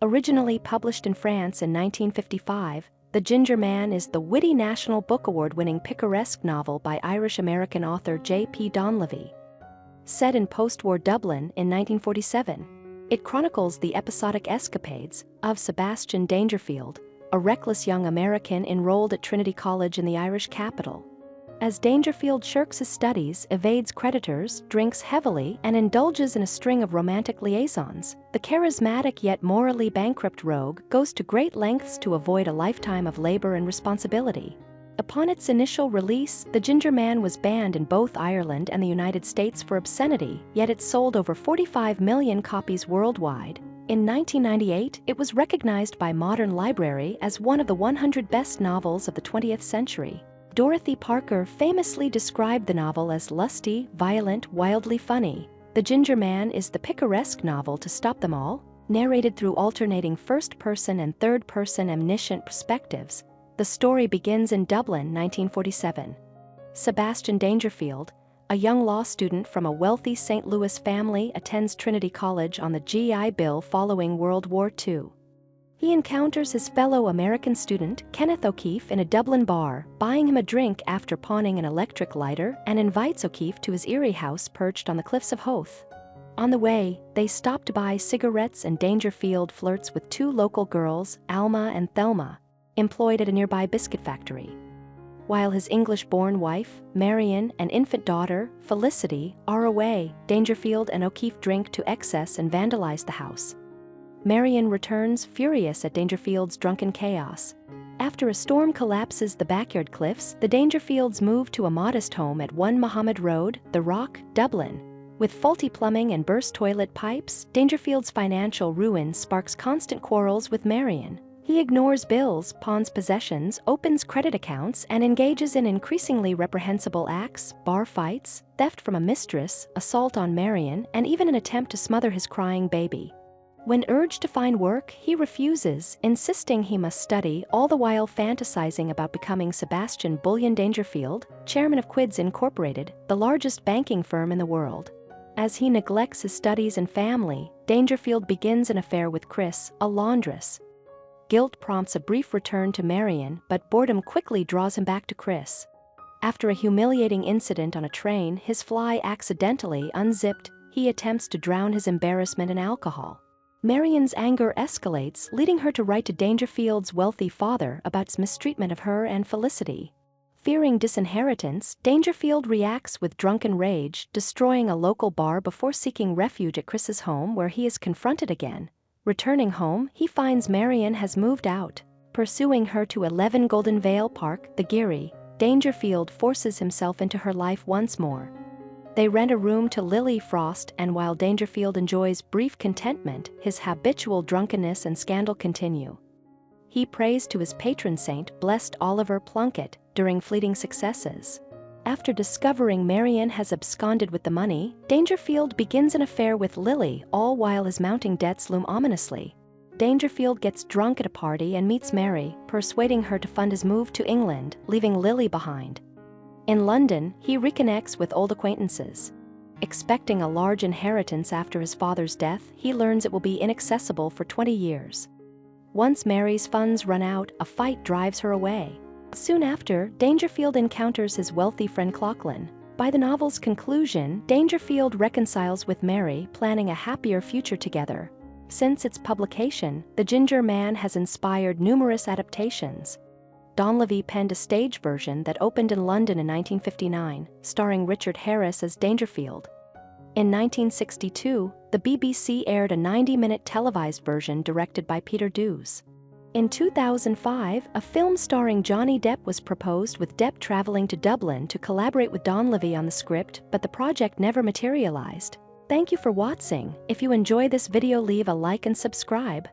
Originally published in France in 1955, The Ginger Man is the witty National Book Award-winning picaresque novel by Irish-American author J.P. Donleavy. Set in post-war Dublin in 1947, it chronicles the episodic escapades of Sebastian Dangerfield, a reckless young American enrolled at Trinity College in the Irish capital. As Dangerfield shirks his studies, evades creditors, drinks heavily, and indulges in a string of romantic liaisons, the charismatic yet morally bankrupt rogue goes to great lengths to avoid a lifetime of labor and responsibility. Upon its initial release, The Ginger Man was banned in both Ireland and the United States for obscenity, yet it sold over 45 million copies worldwide. In 1998, it was recognized by Modern Library as one of the 100 best novels of the 20th century. Dorothy Parker famously described the novel as lusty, violent, wildly funny. The Ginger Man is the picaresque novel to stop them all, narrated through alternating first-person and third-person omniscient perspectives. The story begins in Dublin, 1947. Sebastian Dangerfield, a young law student from a wealthy St. Louis family, attends Trinity College on the GI Bill following World War II. He encounters his fellow American student, Kenneth O'Keefe, in a Dublin bar, buying him a drink after pawning an electric lighter, and invites O'Keefe to his eerie house perched on the cliffs of Howth. On the way, they stop to buy cigarettes, and Dangerfield flirts with two local girls, Alma and Thelma, employed at a nearby biscuit factory. While his English-born wife, Marion, and infant daughter, Felicity, are away, Dangerfield and O'Keefe drink to excess and vandalize the house. Marion returns furious at Dangerfield's drunken chaos. After a storm collapses the backyard cliffs, the Dangerfields move to a modest home at 1 Mohammed Road, The Rock, Dublin. With faulty plumbing and burst toilet pipes, Dangerfield's financial ruin sparks constant quarrels with Marion. He ignores bills, pawns possessions, opens credit accounts, and engages in increasingly reprehensible acts, bar fights, theft from a mistress, assault on Marion, and even an attempt to smother his crying baby. When urged to find work, he refuses, insisting he must study, all the while fantasizing about becoming Sebastian Bullion Dangerfield, chairman of Quids Incorporated, the largest banking firm in the world. As he neglects his studies and family, Dangerfield begins an affair with Chris, a laundress. Guilt prompts a brief return to Marion, but boredom quickly draws him back to Chris. After a humiliating incident on a train, his fly accidentally unzipped, he attempts to drown his embarrassment in alcohol. Marion's anger escalates, leading her to write to Dangerfield's wealthy father about his mistreatment of her and Felicity. Fearing disinheritance, Dangerfield reacts with drunken rage, destroying a local bar before seeking refuge at Chris's home, where he is confronted again. Returning home, he finds Marion has moved out. Pursuing her to 11 Golden Vale Park, the Geary, Dangerfield forces himself into her life once more. They rent a room to Lily Frost, and while Dangerfield enjoys brief contentment, his habitual drunkenness and scandal continue. He prays to his patron saint, Blessed Oliver Plunkett, during fleeting successes. After discovering Marion has absconded with the money, Dangerfield begins an affair with Lily, all while his mounting debts loom ominously. Dangerfield gets drunk at a party and meets Mary, persuading her to fund his move to England, leaving Lily behind. In London, he reconnects with old acquaintances. Expecting a large inheritance after his father's death, he learns it will be inaccessible for 20 years. Once Mary's funds run out, a fight drives her away. Soon after, Dangerfield encounters his wealthy friend Clocklin. By the novel's conclusion, Dangerfield reconciles with Mary, planning a happier future together. Since its publication, The Ginger Man has inspired numerous adaptations. Donleavy penned a stage version that opened in London in 1959, starring Richard Harris as Dangerfield. In 1962, the BBC aired a 90-minute televised version directed by Peter Dews. In 2005, a film starring Johnny Depp was proposed, with Depp traveling to Dublin to collaborate with Donleavy on the script, but the project never materialized. Thank you for watching. If you enjoy this video, leave a like and subscribe.